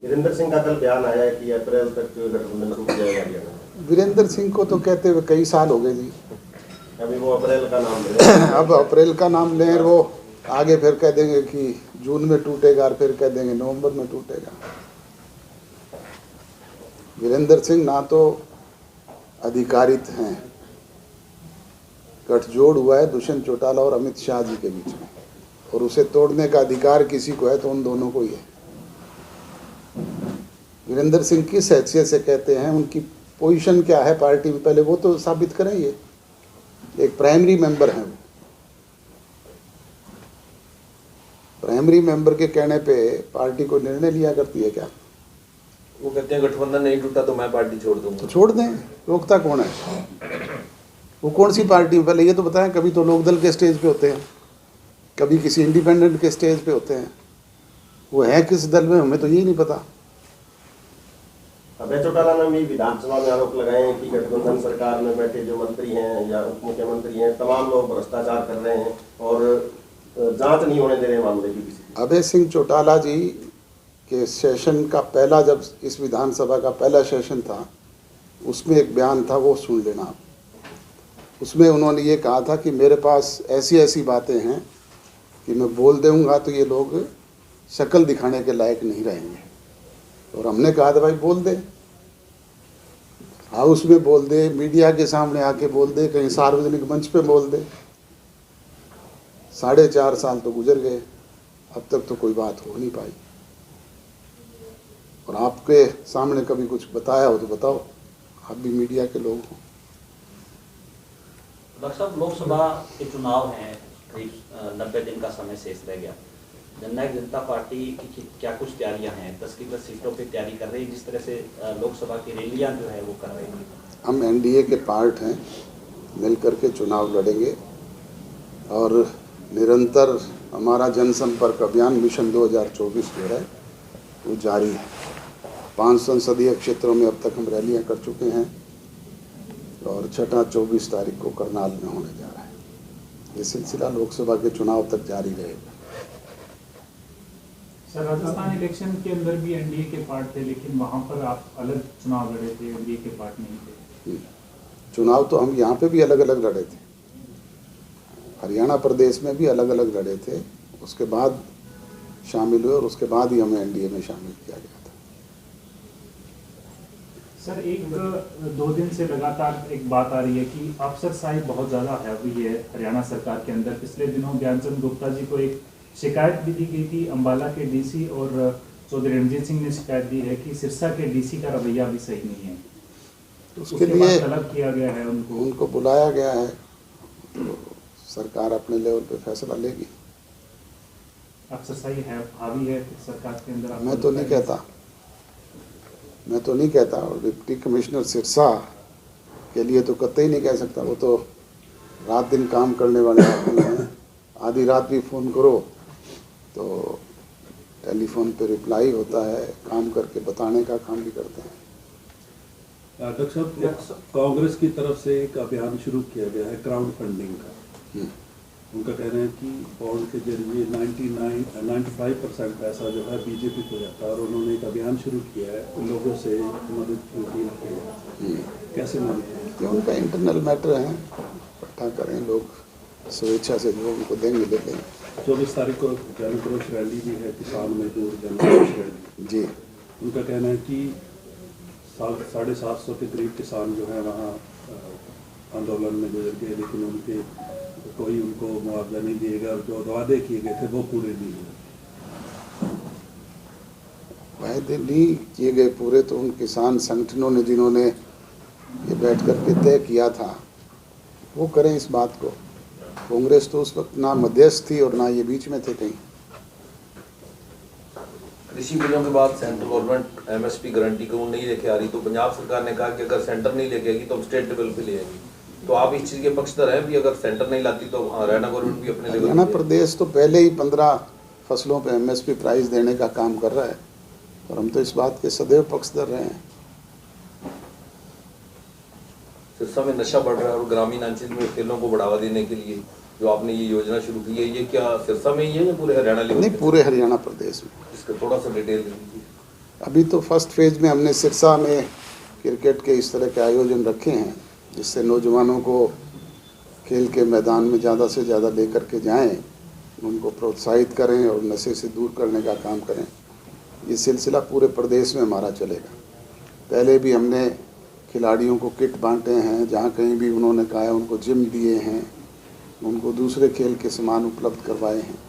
वीरेंद्र सिंह का कल बयान आया है कि अप्रैल तक गठबंधन टूट जाएगा हरियाणा। वीरेंद्र सिंह को तो कहते हुए कई साल हो गए जी। अभी वो अप्रैल का नाम ले रहे हैं। अब अप्रैल का नाम लें, वो आगे फिर कह देंगे कि जून में टूटेगा और फिर कह देंगे नवंबर में टूटेगा। वीरेंद्र सिंह ना तो अधिकारित हैं, गठजोड़ हुआ है दुष्यंत चौटाला और अमित शाह जी के बीच में, और उसे तोड़ने का अधिकार किसी को है तो उन दोनों को ही है। वीरेंद्र सिंह किस हैसियत से कहते हैं, उनकी पोजीशन क्या है पार्टी में, पहले वो तो साबित करें। ये एक प्राइमरी मेंबर हैं, वो प्राइमरी मेंबर के कहने पे पार्टी को निर्णय लिया करती है क्या? वो कहते हैं गठबंधन नहीं टूटा तो मैं पार्टी छोड़ दूंगा। तो छोड़ दें, रोकता कौन है? वो कौन सी पार्टी में, पहले ये तो बताएं। कभी तो लोकदल के स्टेज पे होते हैं, कभी किसी इंडिपेंडेंट के स्टेज पे होते हैं, वो है किस दल में हमें तो यही नहीं पता। अभय चौटाला ने भी विधानसभा में आरोप लगाए हैं कि गठबंधन सरकार में बैठे जो मंत्री हैं या उप मुख्यमंत्री हैं, तमाम लोग भ्रष्टाचार कर रहे हैं और जांच नहीं होने दे रहे मामले की किसी। अभय सिंह चौटाला जी के सेशन का पहला, जब इस विधानसभा का पहला सेशन था, उसमें एक बयान था, वो सुन लेना आप। उसमें उन्होंने ये कहा था कि मेरे पास ऐसी ऐसी बातें हैं कि मैं बोल दूंगा तो ये लोग शक्ल दिखाने के लायक नहीं रहेंगे। और हमने कहा था भाई बोल दे, हाउस में बोल दे, मीडिया के सामने आके बोल दे, कहीं सार्वजनिक मंच पे बोल दे। 4.5 साल तो गुजर गए, अब तक तो कोई बात हो नहीं पाई। और आपके सामने कभी कुछ बताया हो तो बताओ, आप भी मीडिया के लोग हो। डॉक्टर साहब, लोकसभा के चुनाव हैं, करीब 90 दिन का समय शेष रह गया। जननायक जनता पार्टी की क्या कुछ तैयारियां हैं? 10 की 10 सीटों पे तैयारी कर रही है, जिस तरह से लोकसभा की रैलियां जो है वो कर रहे हैं। हम एनडीए के पार्ट हैं, मिलकर के चुनाव लड़ेंगे और निरंतर हमारा जनसंपर्क अभियान मिशन 2024 जो है वो जारी है। 5 संसदीय क्षेत्रों में अब तक हम रैलियां कर चुके हैं और छठा 24 तारीख को करनाल में होने जा रहा है। ये सिलसिला लोकसभा के चुनाव तक जारी रहेगा। सर, राजस्थान इलेक्शन के अंदर भी एनडीए के पार्ट थे, लेकिन वहां पर आप अलग चुनाव लड़े थे, एनडीए के पार्ट नहीं थे। चुनाव तो हम यहाँ पे भी अलग अलग लड़े थे, हरियाणा प्रदेश में भी अलग अलग लड़े थे, उसके बाद शामिल हुए और उसके बाद ही हमें एनडीए में शामिल किया गया था। सर, 1-2 दिन से लगातार एक बात आ रही है कि अफसरशाही बहुत ज़्यादा हैवी है हरियाणा सरकार के अंदर। पिछले दिनों ज्ञानचंद गुप्ता जी को एक शिकायत भी दी गई थी, अम्बाला के डीसी, और चौधरी रणजीत सिंह ने शिकायत दी है कि सिरसा के डीसी का रवैया भी सही नहीं है। तो उसके लिए तलब किया गया है, उनको बुलाया गया है, तो सरकार अपने लेवल पे फैसला लेगी। अफसरशाही है हावी है सरकार के अंदर। मैं तो नहीं कहता और डिप्टी कमिश्नर सिरसा के लिए तो कतई नहीं कह सकता। वो तो रात दिन काम करने वाले आदमी हैं। आधी रात भी फ़ोन करो तो टेलीफोन पे रिप्लाई होता है, काम करके बताने का काम भी करते हैं। डॉक्टर साहब, कांग्रेस की तरफ से एक अभियान शुरू किया गया है क्राउड फंडिंग का। उनका कहना है कि बॉन्ड के जरिए 95% पैसा जो है बीजेपी को जाता है, और उन्होंने एक अभियान शुरू किया है लोगों से मदद की अपील की। कैसे मदद की? उनका इंटरनल मैटर है, इकट्ठा करें, लोग स्वेच्छा से जो उनको देंगे ले लेंगे। 24 तारीख को जनक्रोश रैली भी है, किसान मजदूर जनक्रोश रैली जी। उनका कहना है कि 750 के करीब किसान जो है वहाँ आंदोलन में गुजर गए, लेकिन उनके कोई उनको मुआवजा नहीं दिएगा, और जो वादे किए गए थे वो पूरे नहीं हुए। वादे नहीं किए गए पूरे, तो उन किसान संगठनों ने जिन्होंने ये बैठ कर के तय किया था वो करें इस बात को। कांग्रेस तो उस वक्त ना मध्यस्थ थी और ना ये बीच में थे कहीं। कृषि बिलों के बाद सेंट्रल गवर्नमेंट एमएसपी गारंटी कानून नहीं लेके आ रही, तो पंजाब सरकार ने कहा कि अगर सेंटर नहीं लेके आएगी तो हम स्टेट लेवल पे ले आएगी। तो आप इस चीज़ के पक्षधर हैं भी, अगर सेंटर नहीं लाती तो हरियाणा गवर्नमेंट भी अपने लेवल। हरियाणा प्रदेश तो पहले ही 15 फसलों पे एमएसपी प्राइस देने का काम कर रहा है, और हम तो इस बात के सदैव पक्षधर रहे हैं। सिरसा में नशा बढ़ रहा है और ग्रामीण अंचल में खेलों को बढ़ावा देने के लिए जो आपने ये योजना शुरू की है, ये क्या सिरसा में ही है या पूरे हरियाणा लेवल? नहीं, पूरे हरियाणा प्रदेश में। इसका थोड़ा सा डिटेल दे दीजिए। अभी तो फर्स्ट फेज में हमने सिरसा में क्रिकेट के इस तरह के आयोजन रखे हैं जिससे नौजवानों को खेल के मैदान में ज़्यादा से ज़्यादा लेकर के जाएं, उनको प्रोत्साहित करें और नशे से दूर करने का काम करें। ये सिलसिला पूरे प्रदेश में हमारा चलेगा। पहले भी हमने खिलाड़ियों को किट बांटे हैं, जहाँ कहीं भी उन्होंने कहा है उनको जिम दिए हैं, उनको दूसरे खेल के सामान उपलब्ध करवाए हैं।